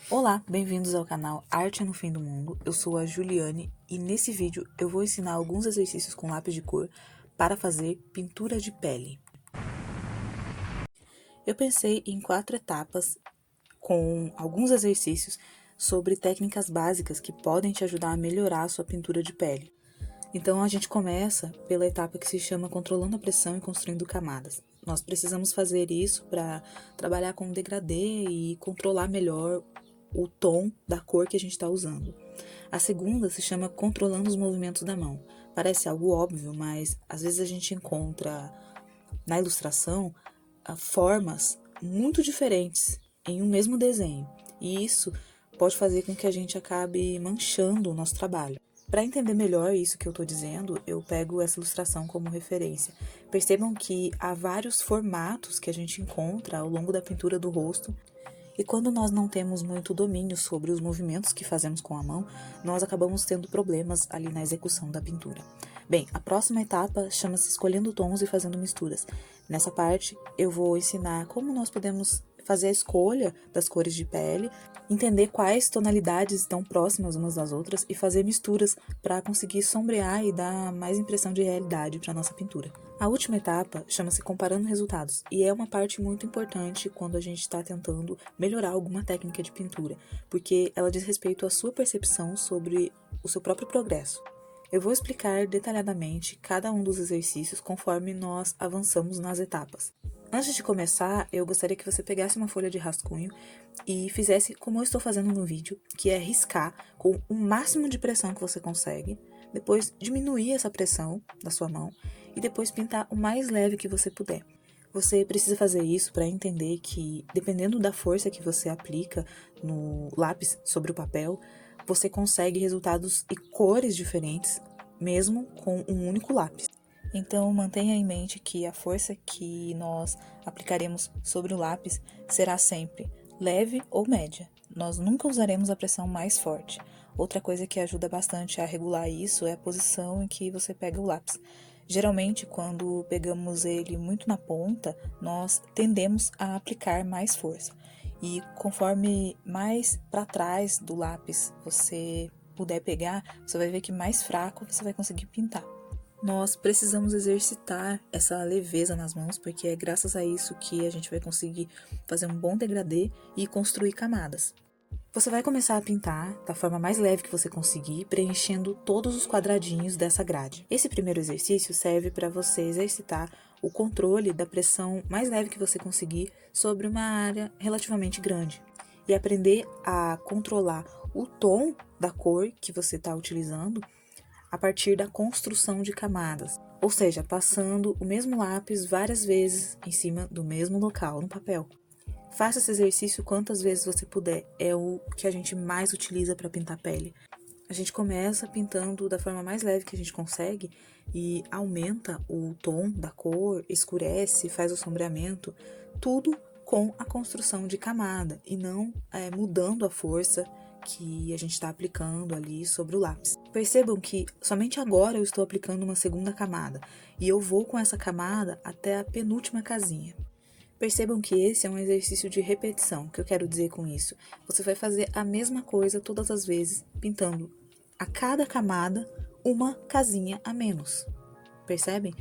Olá, bem-vindos ao canal Arte no Fim do Mundo. Eu sou a Juliane e nesse vídeo eu vou ensinar alguns exercícios com lápis de cor para fazer pintura de pele. Eu pensei em 4 etapas com alguns exercícios sobre técnicas básicas que podem te ajudar a melhorar a sua pintura de pele. Então a gente começa pela etapa que se chama controlando a pressão e construindo camadas. Nós precisamos fazer isso para trabalhar com degradê e controlar melhor o tom da cor que a gente está usando. A segunda se chama controlando os movimentos da mão. Parece algo óbvio, mas às vezes a gente encontra na ilustração formas muito diferentes em um mesmo desenho. E isso pode fazer com que a gente acabe manchando o nosso trabalho. Para entender melhor isso que eu estou dizendo, eu pego essa ilustração como referência. Percebam que há vários formatos que a gente encontra ao longo da pintura do rosto, e quando nós não temos muito domínio sobre os movimentos que fazemos com a mão, nós acabamos tendo problemas ali na execução da pintura. Bem, a próxima etapa chama-se escolhendo tons e fazendo misturas. Nessa parte, eu vou ensinar como nós podemos fazer a escolha das cores de pele, entender quais tonalidades estão próximas umas das outras e fazer misturas para conseguir sombrear e dar mais impressão de realidade para nossa pintura. A última etapa chama-se comparando resultados e é uma parte muito importante quando a gente está tentando melhorar alguma técnica de pintura, porque ela diz respeito à sua percepção sobre o seu próprio progresso. Eu vou explicar detalhadamente cada um dos exercícios conforme nós avançamos nas etapas. Antes de começar, eu gostaria que você pegasse uma folha de rascunho e fizesse como eu estou fazendo no vídeo, que é riscar com o máximo de pressão que você consegue, depois diminuir essa pressão da sua mão e depois pintar o mais leve que você puder. Você precisa fazer isso para entender que, dependendo da força que você aplica no lápis sobre o papel, você consegue resultados e cores diferentes, mesmo com um único lápis. Então, mantenha em mente que a força que nós aplicaremos sobre o lápis será sempre leve ou média. Nós nunca usaremos a pressão mais forte. Outra coisa que ajuda bastante a regular isso é a posição em que você pega o lápis. Geralmente, quando pegamos ele muito na ponta, nós tendemos a aplicar mais força. E conforme mais para trás do lápis você puder pegar, você vai ver que mais fraco você vai conseguir pintar. Nós precisamos exercitar essa leveza nas mãos, porque é graças a isso que a gente vai conseguir fazer um bom degradê e construir camadas. Você vai começar a pintar da forma mais leve que você conseguir, preenchendo todos os quadradinhos dessa grade. Esse primeiro exercício serve para você exercitar o controle da pressão mais leve que você conseguir sobre uma área relativamente grande e aprender a controlar o tom da cor que você está utilizando a partir da construção de camadas, ou seja, passando o mesmo lápis várias vezes em cima do mesmo local no papel. Faça esse exercício quantas vezes você puder, é o que a gente mais utiliza para pintar pele. A gente começa pintando da forma mais leve que a gente consegue e aumenta o tom da cor, escurece, faz o sombreamento, tudo com a construção de camada e não mudando a força que a gente está aplicando ali sobre o lápis. Percebam que somente agora eu estou aplicando uma segunda camada e eu vou com essa camada até a penúltima casinha. Percebam que esse é um exercício de repetição. O que eu quero dizer com isso? Você vai fazer a mesma coisa todas as vezes, pintando a cada camada uma casinha a menos. Percebem?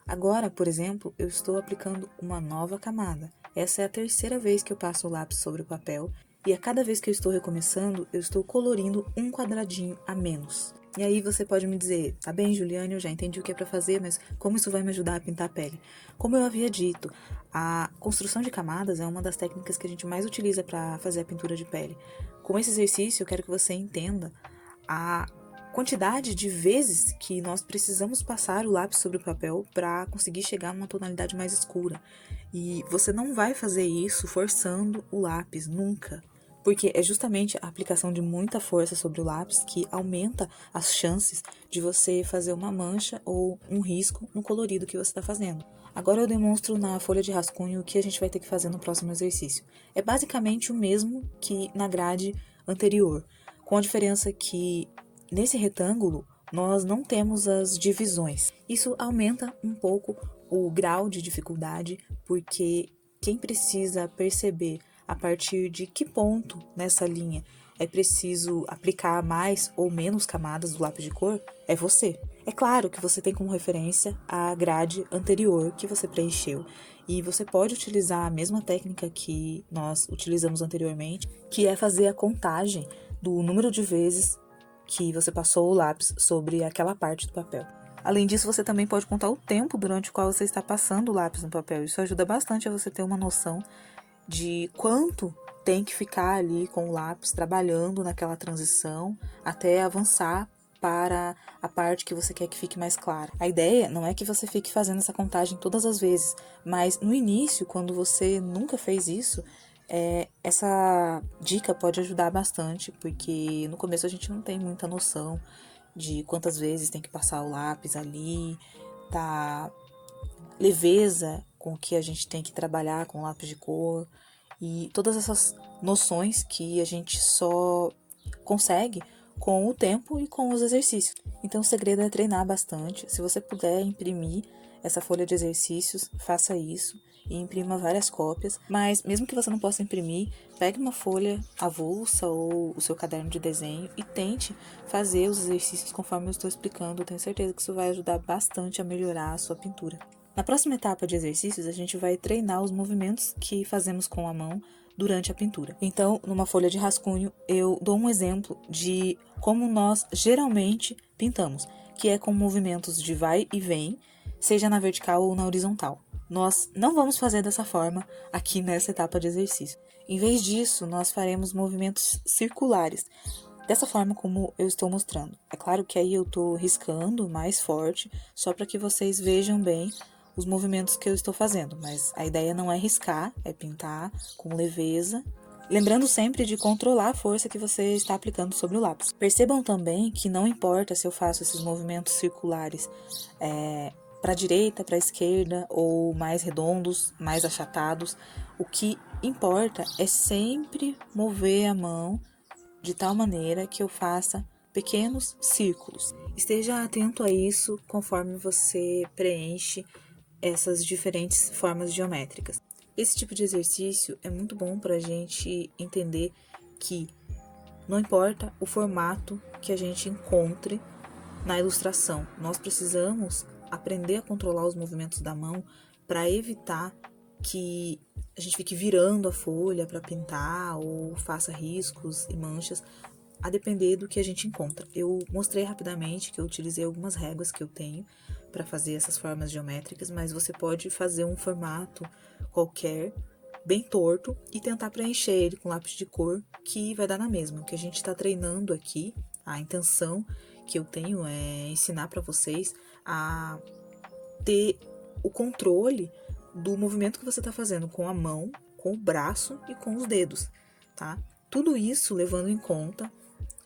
Agora, por exemplo, eu estou aplicando uma nova camada. Essa é a terceira vez que eu passo o lápis sobre o papel e a cada vez que eu estou recomeçando, eu estou colorindo um quadradinho a menos. E aí você pode me dizer, tá bem, Juliane, eu já entendi o que é para fazer, mas como isso vai me ajudar a pintar a pele? Como eu havia dito, a construção de camadas é uma das técnicas que a gente mais utiliza para fazer a pintura de pele. Com esse exercício, eu quero que você entenda a quantidade de vezes que nós precisamos passar o lápis sobre o papel para conseguir chegar numa tonalidade mais escura. E você não vai fazer isso forçando o lápis, nunca. Porque é justamente a aplicação de muita força sobre o lápis que aumenta as chances de você fazer uma mancha ou um risco no colorido que você está fazendo. Agora eu demonstro na folha de rascunho o que a gente vai ter que fazer no próximo exercício. É basicamente o mesmo que na grade anterior, com a diferença que nesse retângulo nós não temos as divisões. Isso aumenta um pouco o grau de dificuldade, porque quem precisa perceber a partir de que ponto nessa linha é preciso aplicar mais ou menos camadas do lápis de cor, é você. É claro que você tem como referência a grade anterior que você preencheu, e você pode utilizar a mesma técnica que nós utilizamos anteriormente, que é fazer a contagem do número de vezes que você passou o lápis sobre aquela parte do papel. Além disso, você também pode contar o tempo durante o qual você está passando o lápis no papel. Isso ajuda bastante a você ter uma noção de quanto tem que ficar ali com o lápis trabalhando naquela transição até avançar para a parte que você quer que fique mais clara. A ideia não é que você fique fazendo essa contagem todas as vezes, mas no início, quando você nunca fez isso, essa dica pode ajudar bastante, porque no começo a gente não tem muita noção de quantas vezes tem que passar o lápis ali, da leveza com que a gente tem que trabalhar com o lápis de cor e todas essas noções que a gente só consegue com o tempo e com os exercícios. Então o segredo é treinar bastante. Se você puder imprimir essa folha de exercícios, faça isso e imprima várias cópias. Mas mesmo que você não possa imprimir, pegue uma folha avulsa ou o seu caderno de desenho e tente fazer os exercícios conforme eu estou explicando. Eu tenho certeza que isso vai ajudar bastante a melhorar a sua pintura. Na próxima etapa de exercícios, a gente vai treinar os movimentos que fazemos com a mão durante a pintura. Então, numa folha de rascunho, eu dou um exemplo de como nós geralmente pintamos, que é com movimentos de vai e vem, seja na vertical ou na horizontal. Nós não vamos fazer dessa forma aqui nessa etapa de exercício. Em vez disso, nós faremos movimentos circulares, dessa forma como eu estou mostrando. É claro que aí eu estou riscando mais forte, só para que vocês vejam bem os movimentos que eu estou fazendo, mas a ideia não é riscar, é pintar com leveza, lembrando sempre de controlar a força que você está aplicando sobre o lápis. Percebam também que não importa se eu faço esses movimentos circulares para a direita, para a esquerda, ou mais redondos, mais achatados, o que importa é sempre mover a mão de tal maneira que eu faça pequenos círculos. Esteja atento a isso conforme você preenche essas diferentes formas geométricas. Esse tipo de exercício é muito bom para a gente entender que não importa o formato que a gente encontre na ilustração, nós precisamos aprender a controlar os movimentos da mão para evitar que a gente fique virando a folha para pintar ou faça riscos e manchas, a depender do que a gente encontra. Eu mostrei rapidamente que eu utilizei algumas réguas que eu tenho para fazer essas formas geométricas, mas você pode fazer um formato qualquer, bem torto, e tentar preencher ele com lápis de cor, que vai dar na mesma. O que a gente está treinando aqui, a intenção que eu tenho é ensinar para vocês a ter o controle do movimento que você está fazendo com a mão, com o braço e com os dedos, tá? Tudo isso levando em conta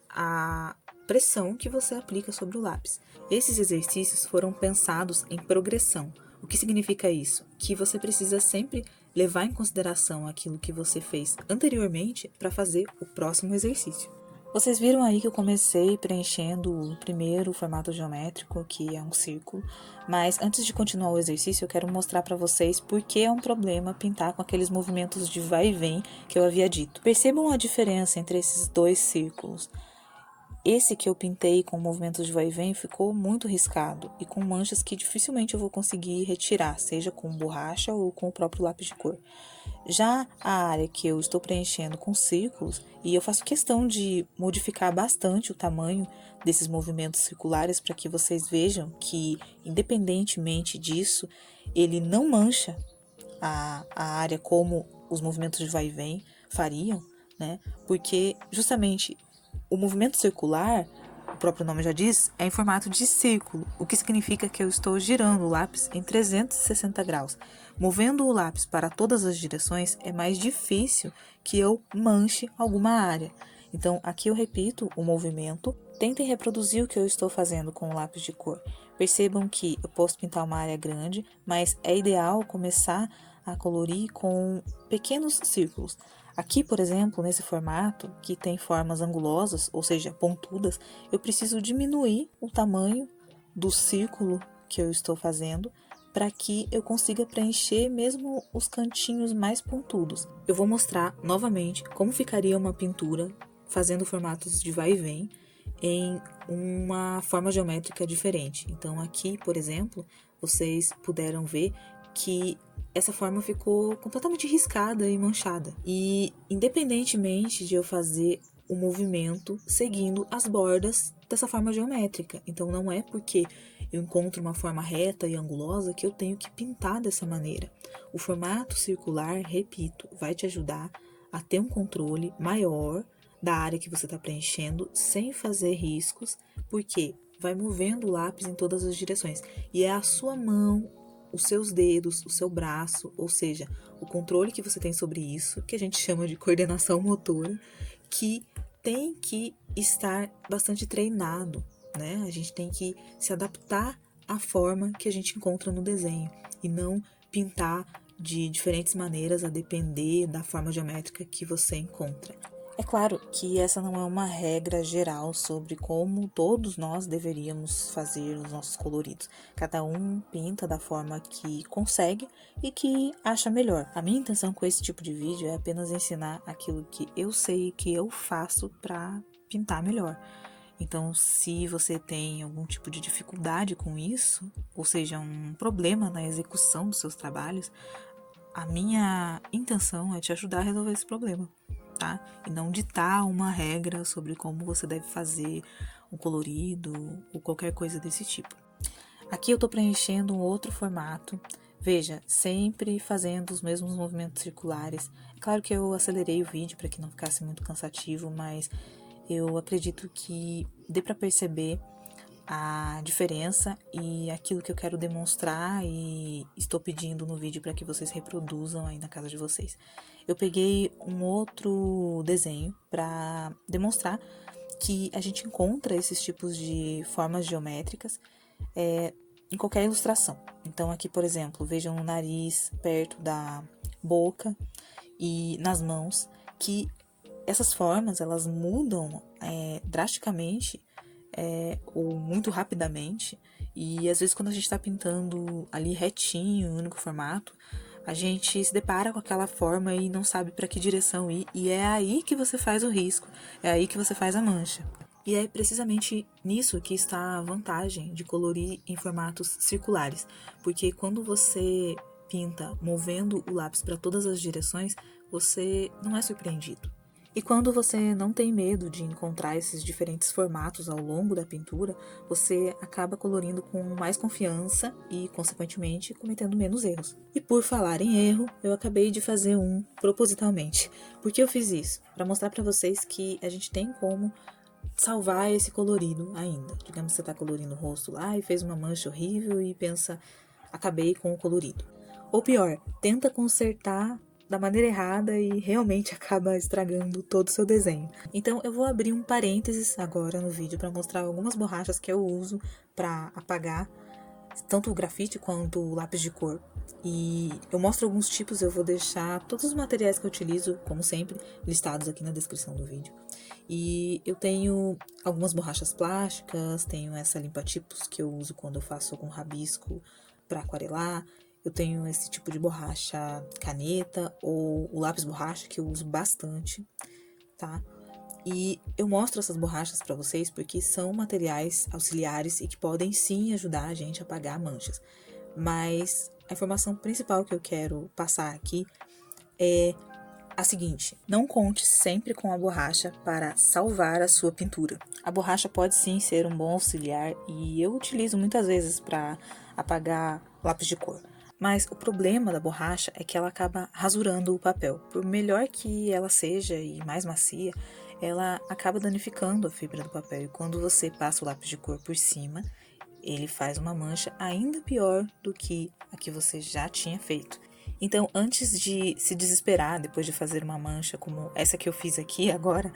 a pressão que você aplica sobre o lápis. Esses exercícios foram pensados em progressão. O que significa isso? Que você precisa sempre levar em consideração aquilo que você fez anteriormente para fazer o próximo exercício. Vocês viram aí que eu comecei preenchendo o primeiro formato geométrico, que é um círculo, mas antes de continuar o exercício, eu quero mostrar para vocês por que é um problema pintar com aqueles movimentos de vai e vem que eu havia dito. Percebam a diferença entre esses dois círculos. Esse que eu pintei com movimentos de vai e vem ficou muito riscado e com manchas que dificilmente eu vou conseguir retirar, seja com borracha ou com o próprio lápis de cor. Já a área que eu estou preenchendo com círculos, e eu faço questão de modificar bastante o tamanho desses movimentos circulares para que vocês vejam que, independentemente disso, ele não mancha a área como os movimentos de vai e vem fariam, né? Porque justamente o movimento circular, o próprio nome já diz, é em formato de círculo, o que significa que eu estou girando o lápis em 360 graus. Movendo o lápis para todas as direções, é mais difícil que eu manche alguma área. Então, aqui eu repito o movimento. Tentem reproduzir o que eu estou fazendo com o lápis de cor. Percebam que eu posso pintar uma área grande, mas é ideal começar a colorir com pequenos círculos. Aqui, por exemplo, nesse formato, que tem formas angulosas, ou seja, pontudas, eu preciso diminuir o tamanho do círculo que eu estou fazendo para que eu consiga preencher mesmo os cantinhos mais pontudos. Eu vou mostrar novamente como ficaria uma pintura fazendo formatos de vai e vem em uma forma geométrica diferente. Então aqui, por exemplo, vocês puderam ver que essa forma ficou completamente riscada e manchada. E independentemente de eu fazer o movimento seguindo as bordas dessa forma geométrica. Então não é porque eu encontro uma forma reta e angulosa que eu tenho que pintar dessa maneira. O formato circular, repito, vai te ajudar a ter um controle maior da área que você está preenchendo sem fazer riscos, porque vai movendo o lápis em todas as direções. E é a sua mão, os seus dedos, o seu braço, ou seja, o controle que você tem sobre isso, que a gente chama de coordenação motora, que tem que estar bastante treinado, né? A gente tem que se adaptar à forma que a gente encontra no desenho e não pintar de diferentes maneiras a depender da forma geométrica que você encontra. É claro que essa não é uma regra geral sobre como todos nós deveríamos fazer os nossos coloridos. Cada um pinta da forma que consegue e que acha melhor. A minha intenção com esse tipo de vídeo é apenas ensinar aquilo que eu sei e que eu faço para pintar melhor. Então, se você tem algum tipo de dificuldade com isso, ou seja, um problema na execução dos seus trabalhos, a minha intenção é te ajudar a resolver esse problema, tá? E não ditar uma regra sobre como você deve fazer um colorido ou qualquer coisa desse tipo. Aqui eu tô preenchendo um outro formato. Veja, sempre fazendo os mesmos movimentos circulares. É claro que eu acelerei o vídeo para que não ficasse muito cansativo, mas eu acredito que dê para perceber a diferença e aquilo que eu quero demonstrar e estou pedindo no vídeo para que vocês reproduzam aí na casa de vocês. Eu peguei um outro desenho para demonstrar que a gente encontra esses tipos de formas geométricas em qualquer ilustração. Então aqui, por exemplo, vejam o nariz perto da boca e nas mãos, que essas formas elas mudam drasticamente ou muito rapidamente, e às vezes quando a gente está pintando ali retinho, em único formato, a gente se depara com aquela forma e não sabe para que direção ir, e é aí que você faz o risco, é aí que você faz a mancha. E é precisamente nisso que está a vantagem de colorir em formatos circulares, porque quando você pinta movendo o lápis para todas as direções, você não é surpreendido. E quando você não tem medo de encontrar esses diferentes formatos ao longo da pintura, você acaba colorindo com mais confiança e, consequentemente, cometendo menos erros. E por falar em erro, eu acabei de fazer um propositalmente. Por que eu fiz isso? Para mostrar para vocês que a gente tem como salvar esse colorido ainda. Digamos que você está colorindo o rosto lá e fez uma mancha horrível e pensa, acabei com o colorido. Ou pior, tenta consertar da maneira errada e realmente acaba estragando todo o seu desenho. Então eu vou abrir um parênteses agora no vídeo para mostrar algumas borrachas que eu uso para apagar tanto o grafite quanto o lápis de cor. E eu mostro alguns tipos, eu vou deixar todos os materiais que eu utilizo, como sempre, listados aqui na descrição do vídeo. E eu tenho algumas borrachas plásticas, tenho essa limpa-tipos que eu uso quando eu faço algum rabisco para aquarelar. Eu tenho esse tipo de borracha caneta ou o lápis borracha que eu uso bastante, tá? E eu mostro essas borrachas para vocês porque são materiais auxiliares e que podem sim ajudar a gente a apagar manchas. Mas a informação principal que eu quero passar aqui é a seguinte: não conte sempre com a borracha para salvar a sua pintura. A borracha pode sim ser um bom auxiliar e eu utilizo muitas vezes para apagar lápis de cor. Mas o problema da borracha é que ela acaba rasurando o papel. Por melhor que ela seja e mais macia, ela acaba danificando a fibra do papel. E quando você passa o lápis de cor por cima, ele faz uma mancha ainda pior do que a que você já tinha feito. Então, antes de se desesperar depois de fazer uma mancha como essa que eu fiz aqui agora,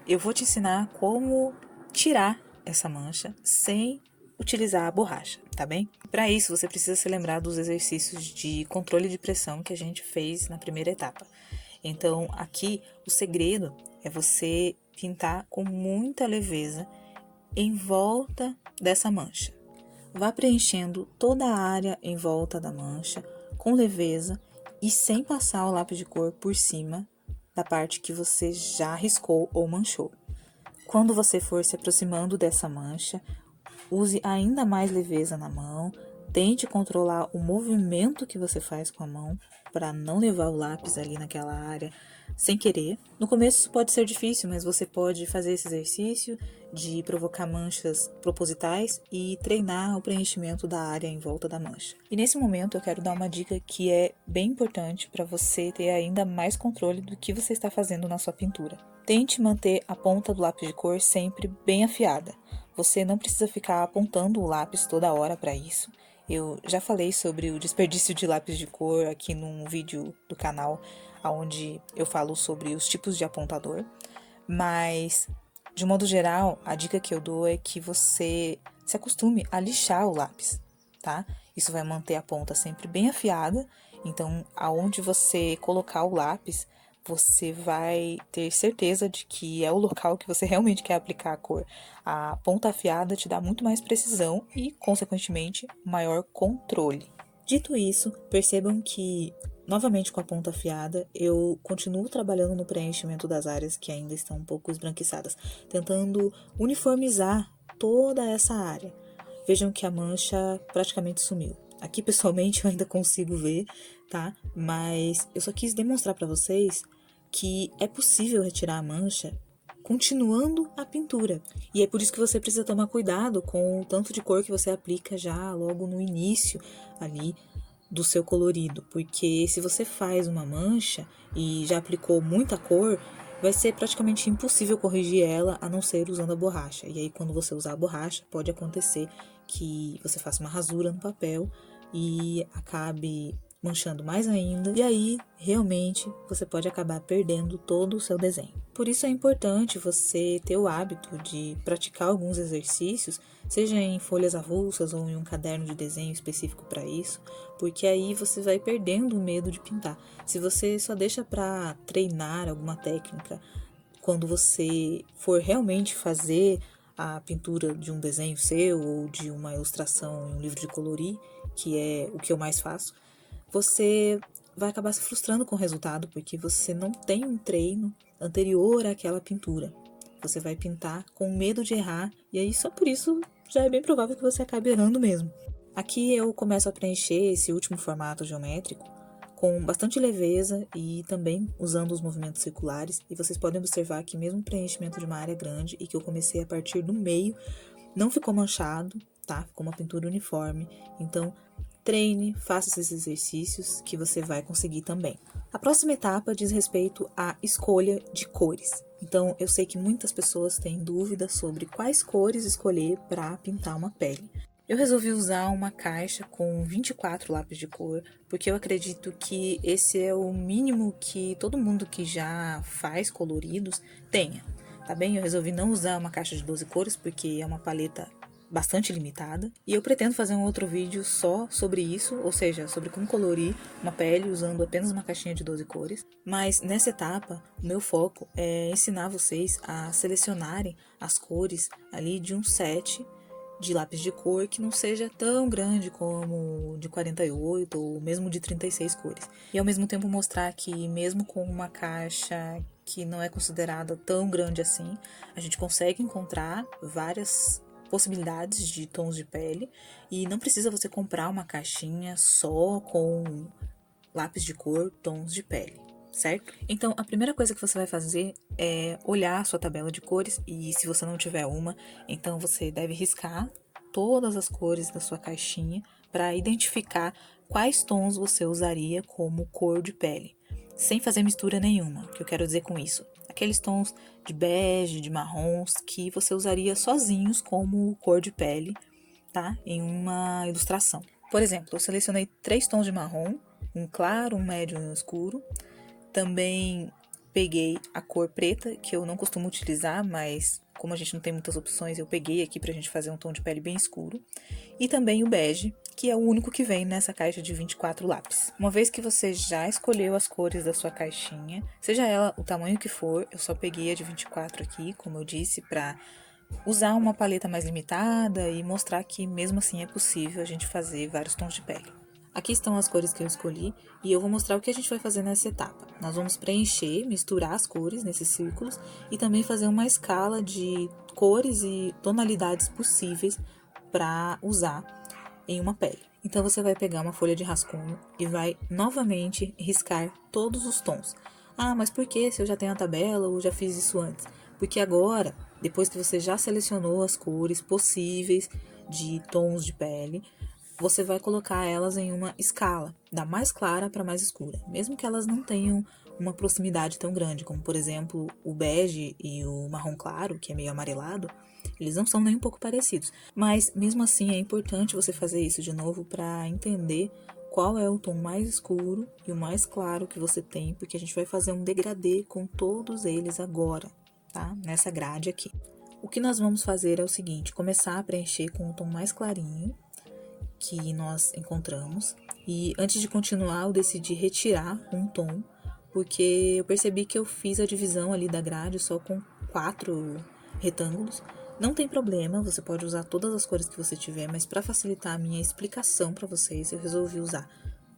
eu vou te ensinar como tirar essa mancha sem utilizar a borracha, tá bem? Para isso, você precisa se lembrar dos exercícios de controle de pressão que a gente fez na primeira etapa. Então, aqui, o segredo é você pintar com muita leveza em volta dessa mancha. vá preenchendo toda a área em volta da mancha com leveza e sem passar o lápis de cor por cima da parte que você já riscou ou manchou. Quando você for se aproximando dessa mancha, use ainda mais leveza na mão, tente controlar o movimento que você faz com a mão para não levar o lápis ali naquela área sem querer. No começo isso pode ser difícil, mas você pode fazer esse exercício de provocar manchas propositais e treinar o preenchimento da área em volta da mancha. E nesse momento eu quero dar uma dica que é bem importante para você ter ainda mais controle do que você está fazendo na sua pintura. Tente manter a ponta do lápis de cor sempre bem afiada. Você não precisa ficar apontando o lápis toda hora para isso. Eu já falei sobre o desperdício de lápis de cor aqui num vídeo do canal, onde eu falo sobre os tipos de apontador. Mas, de modo geral, a dica que eu dou é que você se acostume a lixar o lápis, tá? Isso vai manter a ponta sempre bem afiada. Então, aonde você colocar o lápis, você vai ter certeza de que é o local que você realmente quer aplicar a cor. A ponta afiada te dá muito mais precisão e, consequentemente, maior controle. Dito isso, percebam que, novamente com a ponta afiada, eu continuo trabalhando no preenchimento das áreas que ainda estão um pouco esbranquiçadas, tentando uniformizar toda essa área. Vejam que a mancha praticamente sumiu. Aqui, pessoalmente, eu ainda consigo ver, tá? Mas eu só quis demonstrar para vocês que é possível retirar a mancha continuando a pintura. E é por isso que você precisa tomar cuidado com o tanto de cor que você aplica já logo no início ali do seu colorido. Porque se você faz uma mancha e já aplicou muita cor, vai ser praticamente impossível corrigir ela a não ser usando a borracha. E aí, quando você usar a borracha, pode acontecer que você faça uma rasura no papel e acabe manchando mais ainda, e aí realmente você pode acabar perdendo todo o seu desenho. Por isso é importante você ter o hábito de praticar alguns exercícios, seja em folhas avulsas ou em um caderno de desenho específico para isso, porque aí você vai perdendo o medo de pintar. Se você só deixa para treinar alguma técnica quando você for realmente fazer a pintura de um desenho seu ou de uma ilustração em um livro de colorir, que é o que eu mais faço, você vai acabar se frustrando com o resultado, porque você não tem um treino anterior àquela pintura. Você vai pintar com medo de errar, e aí só por isso já é bem provável que você acabe errando mesmo. Aqui eu começo a preencher esse último formato geométrico com bastante leveza e também usando os movimentos circulares, e vocês podem observar que mesmo o preenchimento de uma área grande e que eu comecei a partir do meio, não ficou manchado, tá? Ficou uma pintura uniforme, então treine, faça esses exercícios que você vai conseguir também. A próxima etapa diz respeito à escolha de cores. Então, eu sei que muitas pessoas têm dúvidas sobre quais cores escolher para pintar uma pele. Eu resolvi usar uma caixa com 24 lápis de cor, porque eu acredito que esse é o mínimo que todo mundo que já faz coloridos tenha, tá bem? Eu resolvi não usar uma caixa de 12 cores, porque é uma paleta bastante limitada, e eu pretendo fazer um outro vídeo só sobre isso, ou seja, sobre como colorir uma pele usando apenas uma caixinha de 12 cores. Mas nessa etapa, o meu foco é ensinar vocês a selecionarem as cores ali de um set de lápis de cor que não seja tão grande como de 48 ou mesmo de 36 cores. E ao mesmo tempo mostrar que mesmo com uma caixa que não é considerada tão grande assim, a gente consegue encontrar várias possibilidades de tons de pele, e não precisa você comprar uma caixinha só com lápis de cor, tons de pele, certo? Então, a primeira coisa que você vai fazer é olhar a sua tabela de cores, e se você não tiver uma, então você deve riscar todas as cores da sua caixinha para identificar quais tons você usaria como cor de pele, sem fazer mistura nenhuma. O que eu quero dizer com isso? Aqueles tons de bege, de marrons, que você usaria sozinhos como cor de pele, tá? Em uma ilustração. Por exemplo, eu selecionei 3 tons de marrom, um claro, um médio e um escuro. Também peguei a cor preta, que eu não costumo utilizar, mas como a gente não tem muitas opções, eu peguei aqui pra gente fazer um tom de pele bem escuro. E também o bege, que é o único que vem nessa caixa de 24 lápis. Uma vez que você já escolheu as cores da sua caixinha, seja ela o tamanho que for, eu só peguei a de 24 aqui, como eu disse, pra usar uma paleta mais limitada e mostrar que mesmo assim é possível a gente fazer vários tons de pele. Aqui estão as cores que eu escolhi e eu vou mostrar o que a gente vai fazer nessa etapa. Nós vamos preencher, misturar as cores nesses círculos e também fazer uma escala de cores e tonalidades possíveis para usar em uma pele. Então você vai pegar uma folha de rascunho e vai novamente riscar todos os tons. Ah, mas por que se eu já tenho a tabela ou já fiz isso antes? Porque agora, depois que você já selecionou as cores possíveis de tons de pele, você vai colocar elas em uma escala, da mais clara para mais escura, mesmo que elas não tenham uma proximidade tão grande, como por exemplo o bege e o marrom claro, que é meio amarelado, eles não são nem um pouco parecidos. Mas mesmo assim é importante você fazer isso de novo para entender qual é o tom mais escuro e o mais claro que você tem, porque a gente vai fazer um degradê com todos eles agora, tá? Nessa grade aqui. O que nós vamos fazer é o seguinte, começar a preencher com o tom mais clarinho que nós encontramos. E antes de continuar, eu decidi retirar um tom, porque eu percebi que eu fiz a divisão ali da grade só com 4 retângulos. Não tem problema, você pode usar todas as cores que você tiver, mas para facilitar a minha explicação para vocês, eu resolvi usar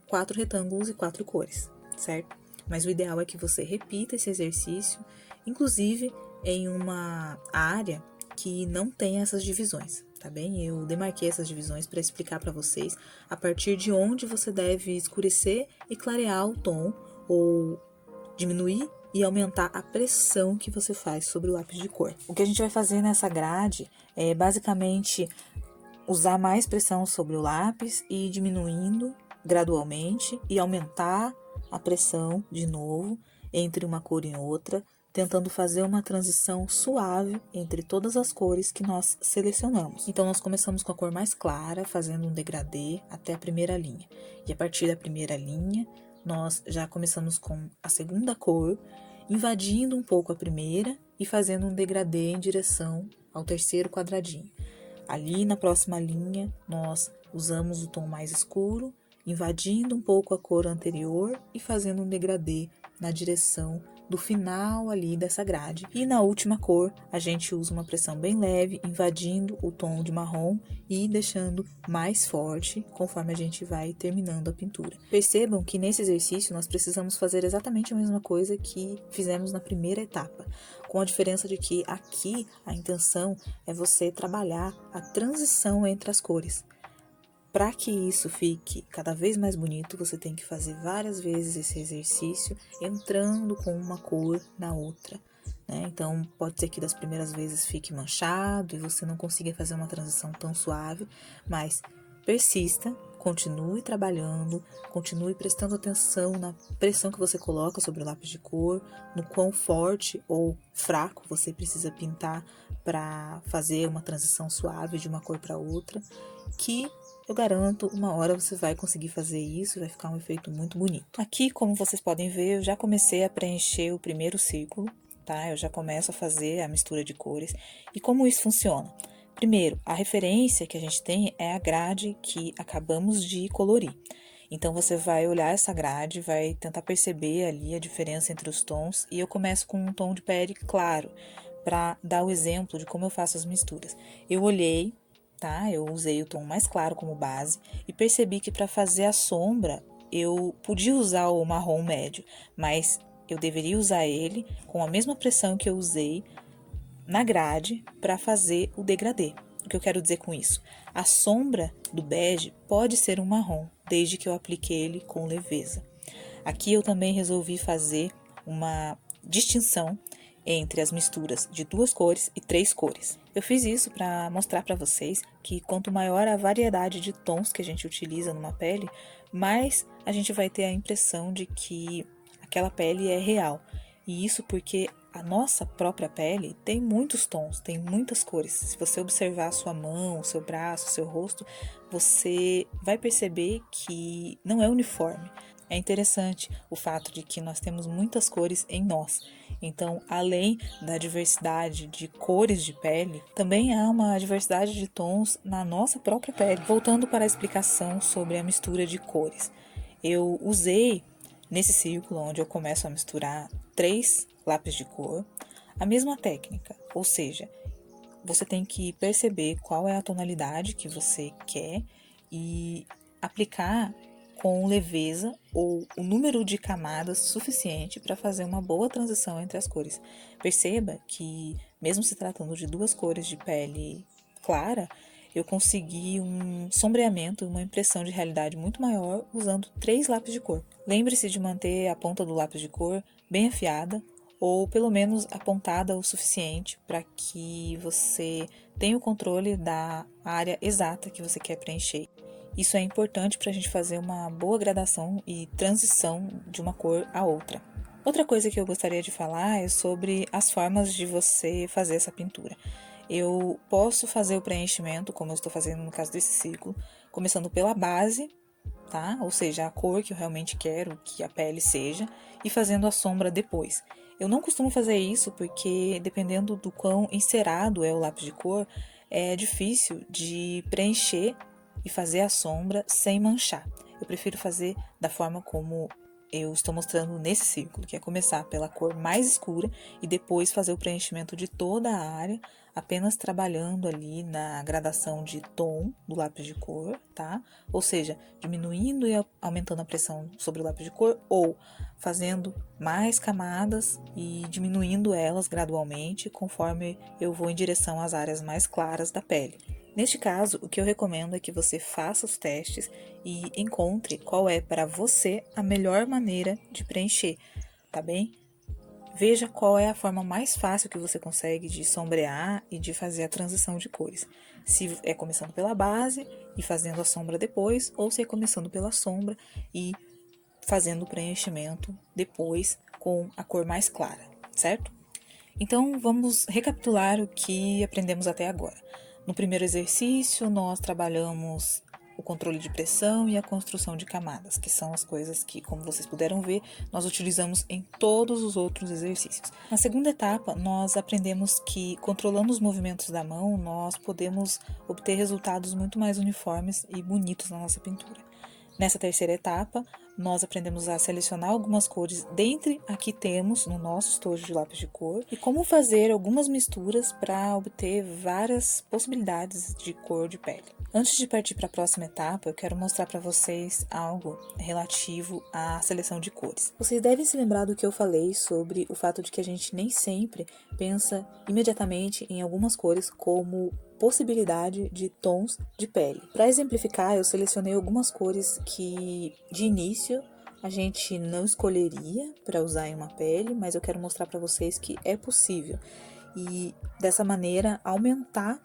4 retângulos e 4 cores, certo? Mas o ideal é que você repita esse exercício, inclusive em uma área que não tem essas divisões, tá bem? Eu demarquei essas divisões para explicar para vocês a partir de onde você deve escurecer e clarear o tom, ou diminuir e aumentar a pressão que você faz sobre o lápis de cor. O que a gente vai fazer nessa grade é basicamente usar mais pressão sobre o lápis e ir diminuindo gradualmente e aumentar a pressão de novo entre uma cor e outra, tentando fazer uma transição suave entre todas as cores que nós selecionamos. Então, nós começamos com a cor mais clara, fazendo um degradê até a primeira linha. E a partir da primeira linha, nós já começamos com a segunda cor, invadindo um pouco a primeira e fazendo um degradê em direção ao terceiro quadradinho. Ali na próxima linha, nós usamos o tom mais escuro, invadindo um pouco a cor anterior e fazendo um degradê na direção do final ali dessa grade. E na última cor, a gente usa uma pressão bem leve, invadindo o tom de marrom e deixando mais forte conforme a gente vai terminando a pintura. Percebam que nesse exercício nós precisamos fazer exatamente a mesma coisa que fizemos na primeira etapa, com a diferença de que aqui a intenção é você trabalhar a transição entre as cores. Para que isso fique cada vez mais bonito, você tem que fazer várias vezes esse exercício, entrando com uma cor na outra, né? Então, pode ser que das primeiras vezes fique manchado e você não consiga fazer uma transição tão suave, mas persista, continue trabalhando, continue prestando atenção na pressão que você coloca sobre o lápis de cor, no quão forte ou fraco você precisa pintar para fazer uma transição suave de uma cor para outra, que eu garanto, uma hora você vai conseguir fazer isso e vai ficar um efeito muito bonito. Aqui, como vocês podem ver, eu já comecei a preencher o primeiro círculo, tá? Eu já começo a fazer a mistura de cores. E como isso funciona? Primeiro, a referência que a gente tem é a grade que acabamos de colorir. Então, você vai olhar essa grade, vai tentar perceber ali a diferença entre os tons. E eu começo com um tom de pele claro, para dar o exemplo de como eu faço as misturas. Eu olhei, tá? Eu usei o tom mais claro como base e percebi que para fazer a sombra eu podia usar o marrom médio, mas eu deveria usar ele com a mesma pressão que eu usei na grade para fazer o degradê. O que eu quero dizer com isso? A sombra do bege pode ser um marrom, desde que eu aplique ele com leveza. Aqui eu também resolvi fazer uma distinção entre as misturas de 2 cores e 3 cores. Eu fiz isso para mostrar para vocês que quanto maior a variedade de tons que a gente utiliza numa pele, mais a gente vai ter a impressão de que aquela pele é real. E isso porque a nossa própria pele tem muitos tons, tem muitas cores. Se você observar a sua mão, o seu braço, o seu rosto, você vai perceber que não é uniforme. É interessante o fato de que nós temos muitas cores em nós. Então, além da diversidade de cores de pele, também há uma diversidade de tons na nossa própria pele. Voltando para a explicação sobre a mistura de cores. Eu usei, nesse círculo onde eu começo a misturar 3 lápis de cor, a mesma técnica, ou seja, você tem que perceber qual é a tonalidade que você quer e aplicar com leveza ou o número de camadas suficiente para fazer uma boa transição entre as cores. Perceba que, mesmo se tratando de duas cores de pele clara, eu consegui um sombreamento, uma impressão de realidade muito maior usando 3 lápis de cor. Lembre-se de manter a ponta do lápis de cor bem afiada, ou pelo menos apontada o suficiente para que você tenha o controle da área exata que você quer preencher. Isso é importante para a gente fazer uma boa gradação e transição de uma cor a outra. Outra coisa que eu gostaria de falar é sobre as formas de você fazer essa pintura. Eu posso fazer o preenchimento, como eu estou fazendo no caso desse círculo, começando pela base, tá? Ou seja, a cor que eu realmente quero que a pele seja, e fazendo a sombra depois. Eu não costumo fazer isso porque, dependendo do quão encerado é o lápis de cor, é difícil de preencher e fazer a sombra sem manchar. Eu prefiro fazer da forma como eu estou mostrando nesse círculo, que é começar pela cor mais escura e depois fazer o preenchimento de toda a área, apenas trabalhando ali na gradação de tom do lápis de cor, tá? Ou seja, diminuindo e aumentando a pressão sobre o lápis de cor, ou fazendo mais camadas e diminuindo elas gradualmente conforme eu vou em direção às áreas mais claras da pele. Neste caso, o que eu recomendo é que você faça os testes e encontre qual é para você a melhor maneira de preencher, tá bem? Veja qual é a forma mais fácil que você consegue de sombrear e de fazer a transição de cores. Se é começando pela base e fazendo a sombra depois, ou se é começando pela sombra e fazendo o preenchimento depois com a cor mais clara, certo? Então, vamos recapitular o que aprendemos até agora. No primeiro exercício, nós trabalhamos o controle de pressão e a construção de camadas, que são as coisas que, como vocês puderam ver, nós utilizamos em todos os outros exercícios. Na segunda etapa, nós aprendemos que, controlando os movimentos da mão, nós podemos obter resultados muito mais uniformes e bonitos na nossa pintura. Nessa terceira etapa, nós aprendemos a selecionar algumas cores dentre a que temos no nosso estojo de lápis de cor e como fazer algumas misturas para obter várias possibilidades de cor de pele. Antes de partir para a próxima etapa, eu quero mostrar para vocês algo relativo à seleção de cores. Vocês devem se lembrar do que eu falei sobre o fato de que a gente nem sempre pensa imediatamente em algumas cores como possibilidade de tons de pele. Para exemplificar, eu selecionei algumas cores que, de início, a gente não escolheria para usar em uma pele, mas eu quero mostrar para vocês que é possível. E, dessa maneira, aumentar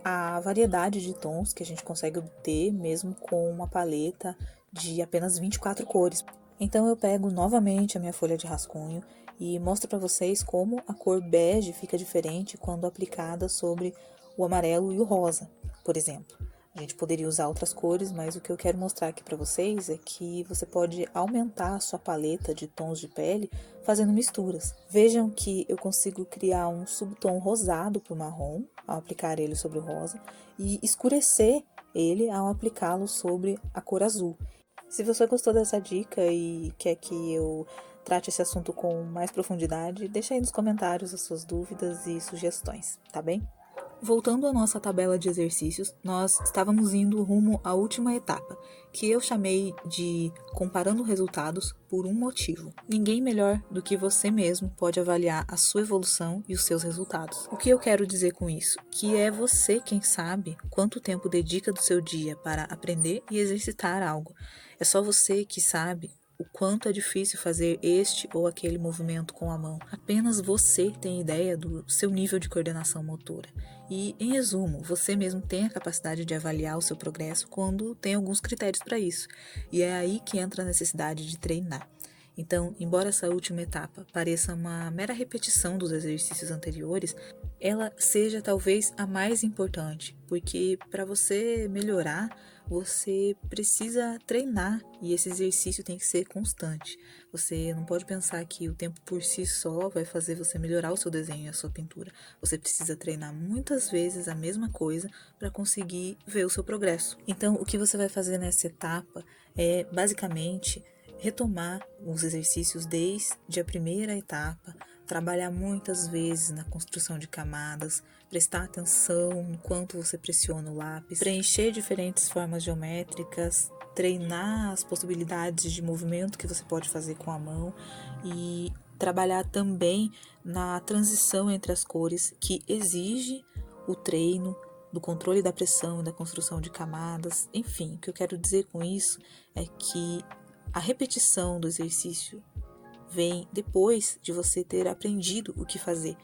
a variedade de tons que a gente consegue obter mesmo com uma paleta de apenas 24 cores. Então eu pego novamente a minha folha de rascunho e mostro para vocês como a cor bege fica diferente quando aplicada sobre o amarelo e o rosa, por exemplo. A gente poderia usar outras cores, mas o que eu quero mostrar aqui para vocês é que você pode aumentar a sua paleta de tons de pele fazendo misturas. Vejam que eu consigo criar um subtom rosado para o marrom, ao aplicar ele sobre o rosa, e escurecer ele ao aplicá-lo sobre a cor azul. Se você gostou dessa dica e quer que eu trate esse assunto com mais profundidade, deixa aí nos comentários as suas dúvidas e sugestões, tá bem? Voltando à nossa tabela de exercícios, nós estávamos indo rumo à última etapa, que eu chamei de comparando resultados por um motivo. Ninguém melhor do que você mesmo pode avaliar a sua evolução e os seus resultados. O que eu quero dizer com isso? Que é você quem sabe quanto tempo dedica do seu dia para aprender e exercitar algo. É só você que sabe o quanto é difícil fazer este ou aquele movimento com a mão. Apenas você tem ideia do seu nível de coordenação motora. E, em resumo, você mesmo tem a capacidade de avaliar o seu progresso quando tem alguns critérios para isso. E é aí que entra a necessidade de treinar. Então, embora essa última etapa pareça uma mera repetição dos exercícios anteriores, ela seja talvez a mais importante, porque para você melhorar, você precisa treinar e esse exercício tem que ser constante. Você não pode pensar que o tempo por si só vai fazer você melhorar o seu desenho e a sua pintura. Você precisa treinar muitas vezes a mesma coisa para conseguir ver o seu progresso. Então, o que você vai fazer nessa etapa é basicamente retomar os exercícios desde a primeira etapa, trabalhar muitas vezes na construção de camadas, prestar atenção enquanto você pressiona o lápis, preencher diferentes formas geométricas, treinar as possibilidades de movimento que você pode fazer com a mão e trabalhar também na transição entre as cores, que exige o treino do controle da pressão e da construção de camadas. Enfim, o que eu quero dizer com isso é que a repetição do exercício vem depois de você ter aprendido o que fazer.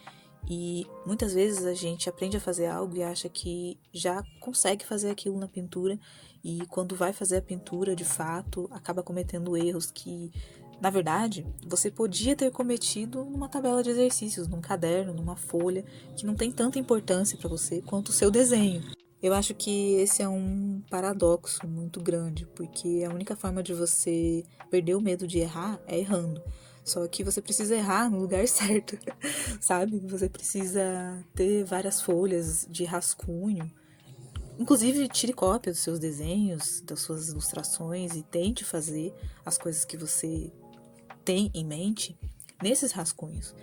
E muitas vezes a gente aprende a fazer algo e acha que já consegue fazer aquilo na pintura, e quando vai fazer a pintura, de fato, acaba cometendo erros que, na verdade, você podia ter cometido numa tabela de exercícios, num caderno, numa folha, que não tem tanta importância para você quanto o seu desenho. Eu acho que esse é um paradoxo muito grande, porque a única forma de você perder o medo de errar é errando. Só que você precisa errar no lugar certo, sabe? Você precisa ter várias folhas de rascunho. Inclusive, tire cópia dos seus desenhos, das suas ilustrações e tente fazer as coisas que você tem em mente nesses rascunhos,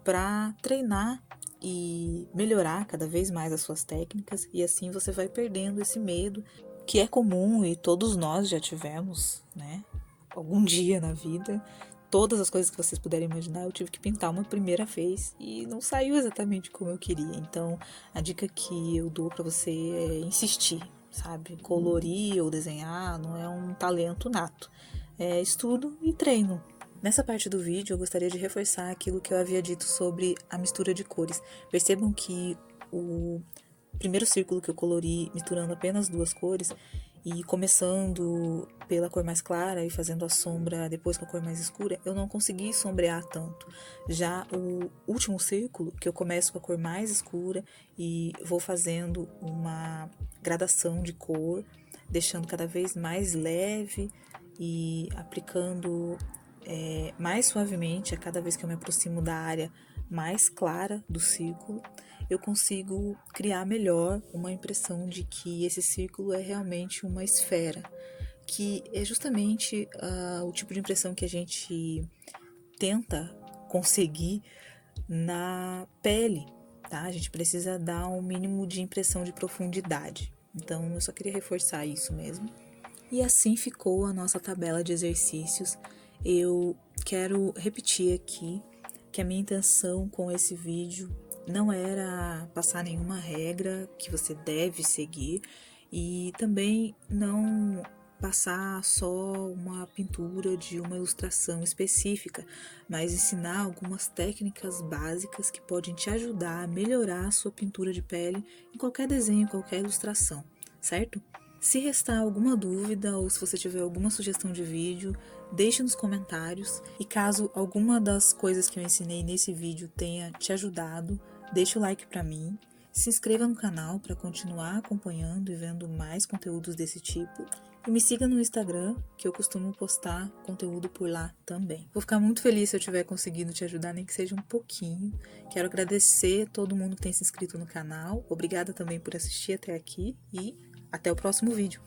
para treinar e melhorar cada vez mais as suas técnicas, e assim você vai perdendo esse medo, que é comum e todos nós já tivemos, né? Algum dia na vida. Todas as coisas que vocês puderem imaginar, eu tive que pintar uma primeira vez e não saiu exatamente como eu queria. Então, a dica que eu dou para você é insistir, sabe? Colorir ou desenhar não é um talento nato. É estudo e treino. Nessa parte do vídeo, eu gostaria de reforçar aquilo que eu havia dito sobre a mistura de cores. Percebam que o primeiro círculo que eu colori misturando apenas duas cores e começando pela cor mais clara e fazendo a sombra depois com a cor mais escura, eu não consegui sombrear tanto. Já o último círculo, que eu começo com a cor mais escura e vou fazendo uma gradação de cor, deixando cada vez mais leve e aplicando mais suavemente a cada vez que eu me aproximo da área mais clara do círculo, eu consigo criar melhor uma impressão de que esse círculo é realmente uma esfera, que é justamente o tipo de impressão que a gente tenta conseguir na pele, tá? A gente precisa dar um mínimo de impressão de profundidade. Então, eu só queria reforçar isso mesmo. E assim ficou a nossa tabela de exercícios. Eu quero repetir aqui que a minha intenção com esse vídeo não era passar nenhuma regra que você deve seguir e também não passar só uma pintura de uma ilustração específica, mas ensinar algumas técnicas básicas que podem te ajudar a melhorar a sua pintura de pele em qualquer desenho, qualquer ilustração, certo? Se restar alguma dúvida ou se você tiver alguma sugestão de vídeo, deixe nos comentários. E caso alguma das coisas que eu ensinei nesse vídeo tenha te ajudado, deixe o like para mim. Se inscreva no canal para continuar acompanhando e vendo mais conteúdos desse tipo. E me siga no Instagram, que eu costumo postar conteúdo por lá também. Vou ficar muito feliz se eu tiver conseguido te ajudar, nem que seja um pouquinho. Quero agradecer todo mundo que tem se inscrito no canal. Obrigada também por assistir até aqui e até o próximo vídeo.